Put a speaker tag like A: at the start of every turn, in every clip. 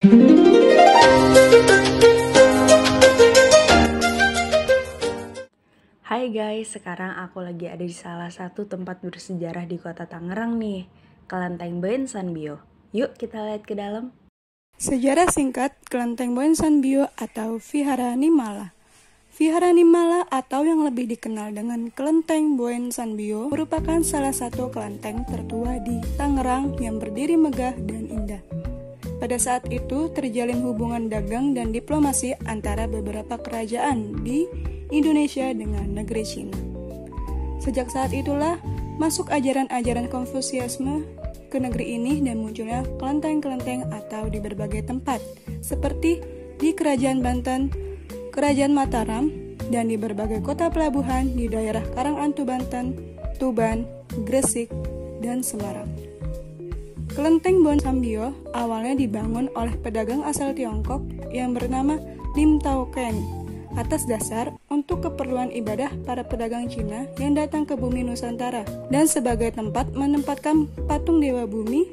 A: Hai guys, sekarang aku lagi ada di salah satu tempat bersejarah di kota Tangerang nih, Kelenteng Boen Sanbio. Yuk kita lihat ke dalam.
B: Sejarah singkat Kelenteng Boen Sanbio atau Vihara Nimala. Vihara Nimala atau yang lebih dikenal dengan Kelenteng Boen Sanbio merupakan salah satu kelenteng tertua di Tangerang yang berdiri megah dan indah. Pada saat itu terjalin hubungan dagang dan diplomasi antara beberapa kerajaan di Indonesia dengan negeri Cina. Sejak saat itulah masuk ajaran-ajaran Konfusianisme ke negeri ini dan munculnya kelenteng-kelenteng atau di berbagai tempat seperti di Kerajaan Banten, Kerajaan Mataram, dan di berbagai kota pelabuhan di daerah Karangantu Banten, Tuban, Gresik, dan Semarang. Kelenteng Boen Sanbio awalnya dibangun oleh pedagang asal Tiongkok yang bernama Lim Tao Keng atas dasar untuk keperluan ibadah para pedagang Cina yang datang ke bumi Nusantara dan sebagai tempat menempatkan patung dewa bumi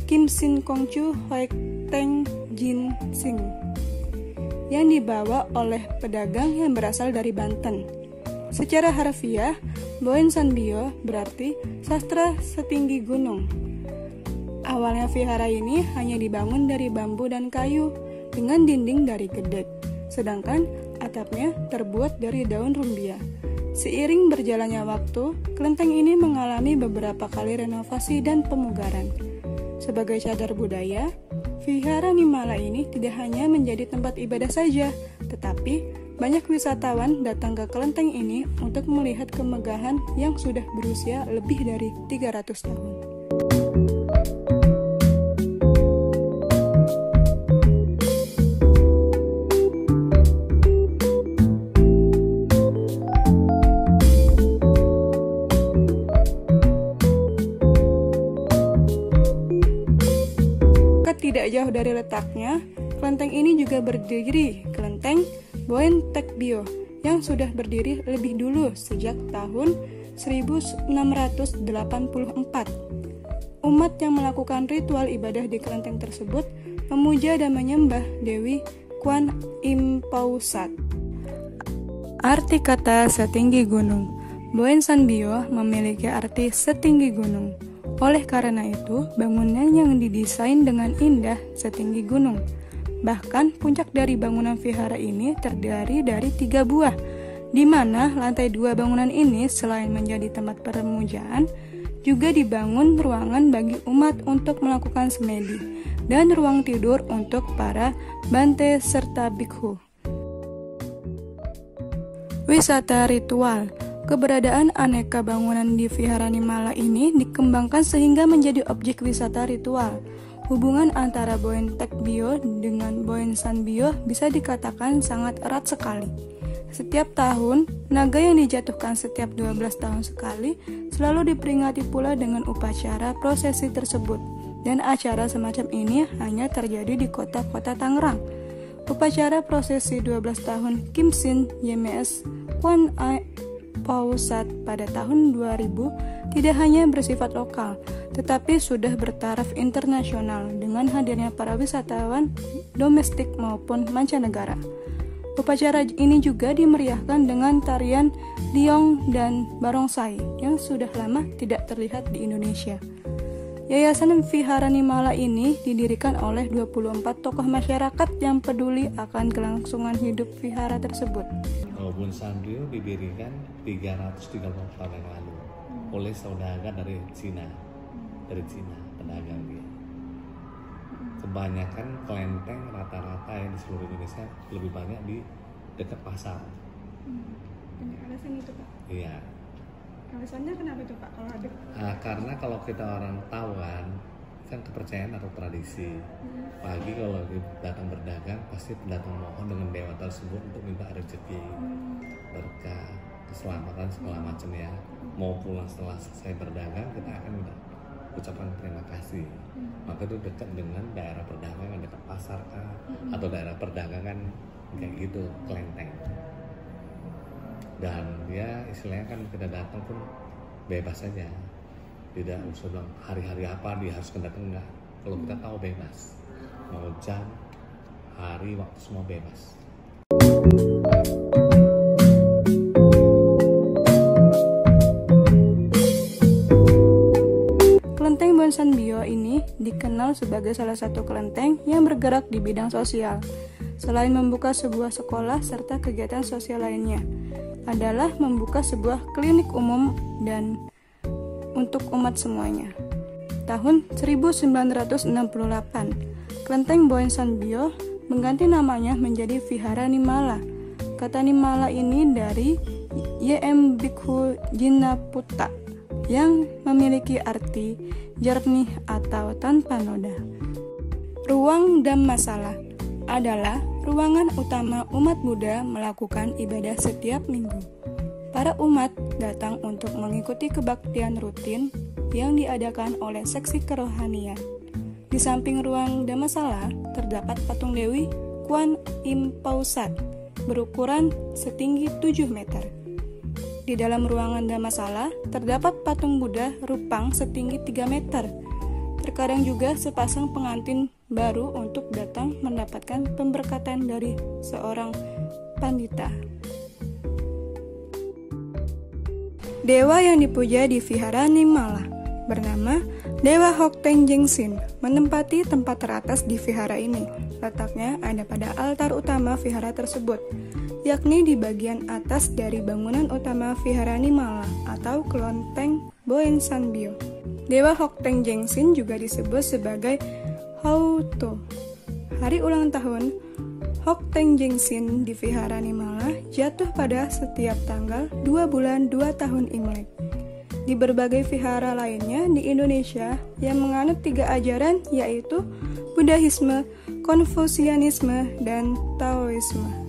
B: Kim Sin Kong Chu Hoi Teng Jin Sing yang dibawa oleh pedagang yang berasal dari Banten. Secara harfiah, Boen Sanbio berarti sastra setinggi gunung. Awalnya vihara ini hanya dibangun dari bambu dan kayu dengan dinding dari gedek, sedangkan atapnya terbuat dari daun rumbia. Seiring berjalannya waktu, kelenteng ini mengalami beberapa kali renovasi dan pemugaran. Sebagai cagar budaya, Vihara Nimala ini tidak hanya menjadi tempat ibadah saja, tetapi banyak wisatawan datang ke kelenteng ini untuk melihat kemegahan yang sudah berusia lebih dari 300 tahun. Tidak jauh dari letaknya, kelenteng ini juga berdiri Kelenteng Boen Tekbio yang sudah berdiri lebih dulu sejak tahun 1684. Umat yang melakukan ritual ibadah di kelenteng tersebut memuja dan menyembah Dewi Kwan Im Pausat. Arti kata setinggi gunung. Boen Sanbio memiliki arti setinggi gunung. Oleh karena itu, bangunan yang didesain dengan indah setinggi gunung. Bahkan puncak dari bangunan vihara ini terdiri dari 3 buah, di mana lantai 2 bangunan ini selain menjadi tempat peremujaan, juga dibangun ruangan bagi umat untuk melakukan semedi, dan ruang tidur untuk para bante serta bikhu. Wisata ritual. Keberadaan aneka bangunan di Vihara Nimala ini dikembangkan sehingga menjadi objek wisata ritual. Hubungan antara Boen Tekbio dengan Boen Sanbio bisa dikatakan sangat erat sekali. Setiap tahun, naga yang dijatuhkan setiap 12 tahun sekali selalu diperingati pula dengan upacara prosesi tersebut, dan acara semacam ini hanya terjadi di kota-kota Tangerang. Upacara prosesi 12 tahun Kim Sin YMS Kwan Pausat pada tahun 2000 tidak hanya bersifat lokal, tetapi sudah bertaraf internasional dengan hadirnya para wisatawan domestik maupun mancanegara. Upacara ini juga dimeriahkan dengan tarian liong dan barongsai yang sudah lama tidak terlihat di Indonesia. Yayasan Vihara Nimala ini didirikan oleh 24 tokoh masyarakat yang peduli akan kelangsungan hidup vihara tersebut.
C: Boen Sanbio didirikan 330 tahun yang lalu oleh saudagar dari Cina, pedagang dia. Kebanyakan kelenteng rata-rata yang di seluruh Indonesia lebih banyak di dekat pasar.
B: Alasan itu, Pak?
C: Iya.
B: Alasannya kenapa itu, Pak?
C: Karena kalau kita orang tahu kan kepercayaan atau tradisi. Pagi kalau datang berdagang pasti datang mohon dengan dewa tersebut untuk minta rezeki, berkah, keselamatan segala macam ya. Mau pulang setelah selesai berdagang kita akan ucapkan terima kasih. Maka itu dekat dengan daerah perdagangan, dekat pasar atau daerah perdagangan kayak gitu, kelenteng. Dan dia istilahnya kan kita datang pun bebas saja, tidak usah bilang hari-hari apa dia harus datang, enggak. Kalau kita tahu bebas, mau jam, hari waktu semua bebas.
B: Kelenteng Bonsan Bio ini dikenal sebagai salah satu kelenteng yang bergerak di bidang sosial. Selain membuka sebuah sekolah serta kegiatan sosial lainnya, adalah membuka sebuah klinik umum dan untuk umat semuanya. Tahun 1968, Kelenteng Bonsan Bio mengganti namanya menjadi Vihara Nimala. Kata Nimala ini dari Y.M. Bhikkhu Jinaputta yang memiliki arti jernih atau tanpa noda. Ruang Dhammasala adalah ruangan utama umat Buddha melakukan ibadah setiap minggu. Para umat datang untuk mengikuti kebaktian rutin yang diadakan oleh seksi kerohanian. Di samping ruang Dhammasala terdapat patung Dewi Kuan Im Pausat berukuran setinggi 7 meter. Di dalam ruangan Dhammasala terdapat patung Buddha Rupang setinggi 3 meter. Terkadang juga sepasang pengantin baru untuk datang mendapatkan pemberkatan dari seorang pandita. Dewa yang dipuja di Vihara Nimala bernama Dewa Hokteng Jengsin menempati tempat teratas di vihara ini. Letaknya ada pada altar utama vihara tersebut, yakni di bagian atas dari bangunan utama Vihara Nimala atau Kelenteng Bonsan Bio. Dewa Hokteng Jengsin juga disebut sebagai Hauto. Hari ulang tahun Hokteng Jengsin di Vihara Nimala jatuh pada setiap tanggal 2 bulan 2 tahun Imlek. Di berbagai vihara lainnya di Indonesia yang menganut 3 ajaran yaitu Buddhisme, Konfusianisme, dan Taoisme.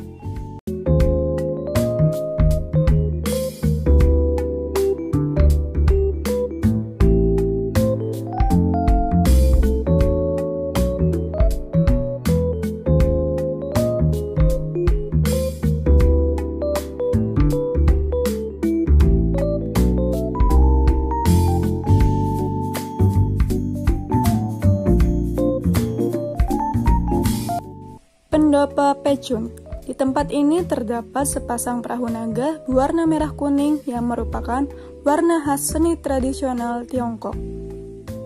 B: Pendopo Pechun. Di tempat ini terdapat sepasang perahu naga berwarna merah kuning yang merupakan warna khas seni tradisional Tiongkok.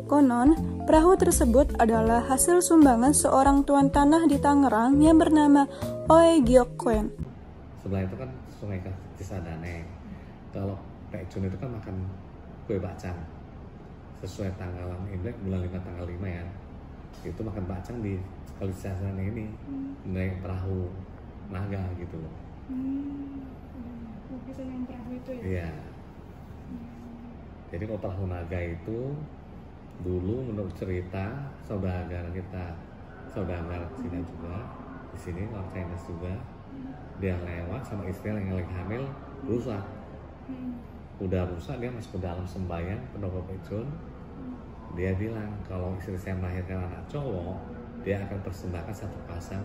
B: Konon, perahu tersebut adalah hasil sumbangan seorang tuan tanah di Tangerang yang bernama Oe Giok Kuen.
C: Sebelah itu kan Sungai Cisadane. Kalau Pechun itu kan makan kue bacang. Sesuai tanggalan Imlek bulan 5 tanggal 5 ya. Itu makan bacang di Kali Cisadane ini, naik perahu naga gitu loh.
B: Lukisan yang perahu itu ya?
C: Iya. Jadi kalau perahu naga itu dulu menurut cerita saudara Cina juga di sini orang Chinese juga, dia lewat sama istrinya yang lagi hamil rusak. Udah rusak dia masuk ke dalam sembahyang Pendopo Pechun. Dia bilang kalau istri saya melahirkan anak cowok, dia akan persembahkan 1 pasang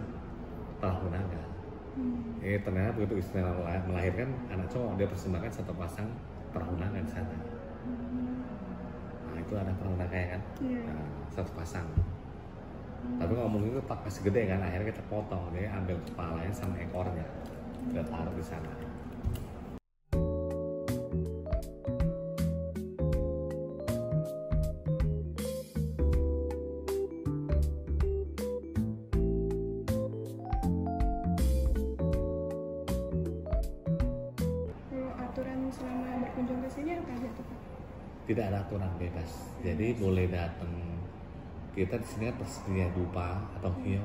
C: perahu naga. Ternyata begitu istrinya melahirkan anak cowok, dia persembahkan 1 pasang perahu naga di sana. Nah itu ada perahu naga ya kan, nah, 1 pasang. Tapi ngomong itu masih gede kan, akhirnya kita potong, dia ambil kepalanya sama ekornya, kita taruh di sana.
B: Selama berkunjung ke sini apa aja tuh Pak?
C: Tidak ada aturan bebas, jadi boleh datang. Kita di sini tersedia dupa atau hio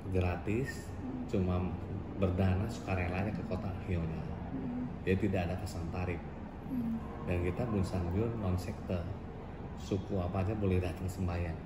C: gratis, cuma berdana sukarelanya ke kota hionya. Jadi tidak ada pasang tarif. Dan kita Bonsan Bio non sekte, suku apa aja boleh datang sembahyang.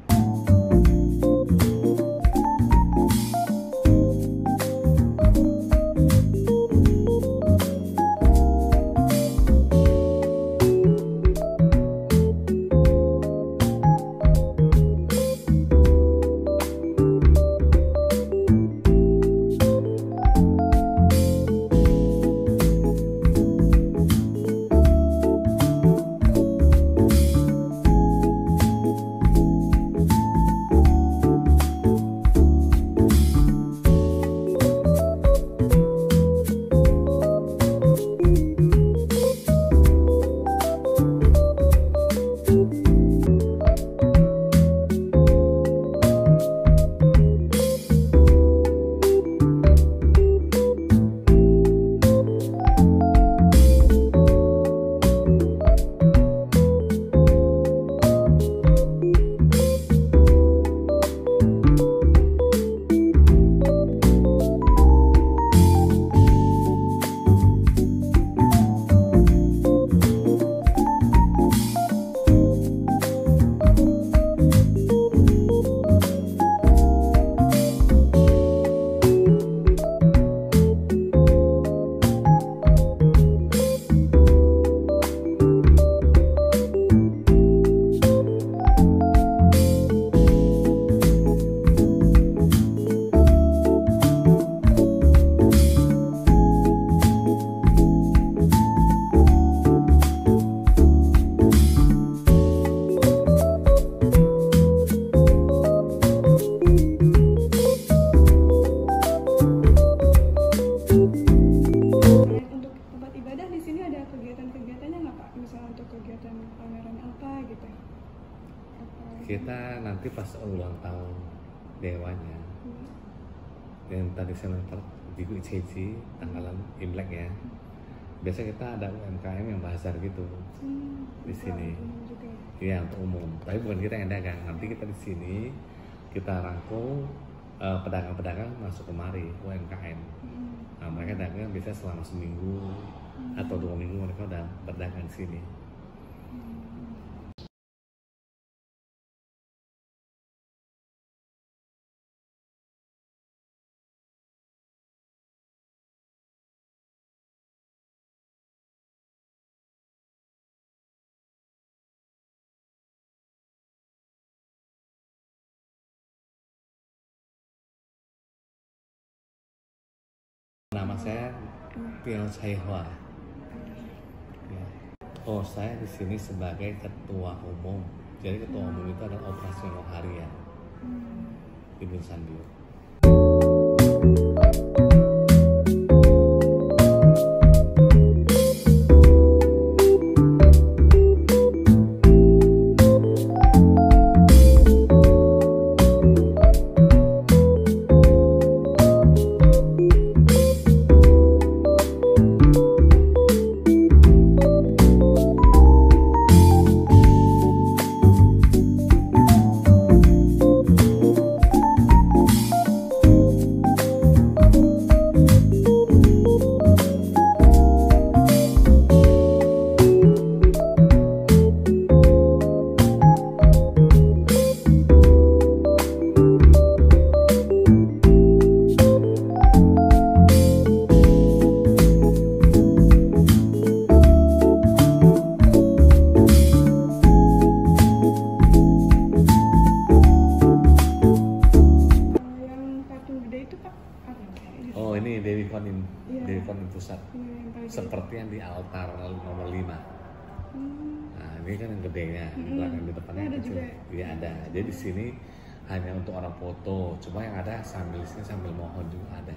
B: di sini ada kegiatan-kegiatannya nggak Pak? Misalnya untuk kegiatan pameran apa gitu?
C: Kita nanti pas ulang tahun dewanya, yang tadi saya lempar di ICC tanggalan Imlek ya. Biasa kita ada UMKM yang bazar gitu di sini. Iya, untuk umum. Tapi bukan kita yang dagang. Nanti kita di sini kita rangkul pedagang-pedagang masuk kemari UMKM. Nah, mereka dagang biasanya selama seminggu atau 2 minggu mereka udah berdagang di sini. Nama saya Piao Chaihua. Ya. Oh, saya di sini sebagai ketua umum. Jadi ketua umum itu adalah operasional harian di Bunsan Bio. Oh, ini Dewi Konin, Dewi Konin Pusat. Seperti yang di altar nomor 5. Nah, ini kan yang gedenya, di belakang di depannya
B: ada
C: kecil. Iya ada. Jadi di sini hanya untuk orang foto. Cuma yang ada sambil mohon juga ada.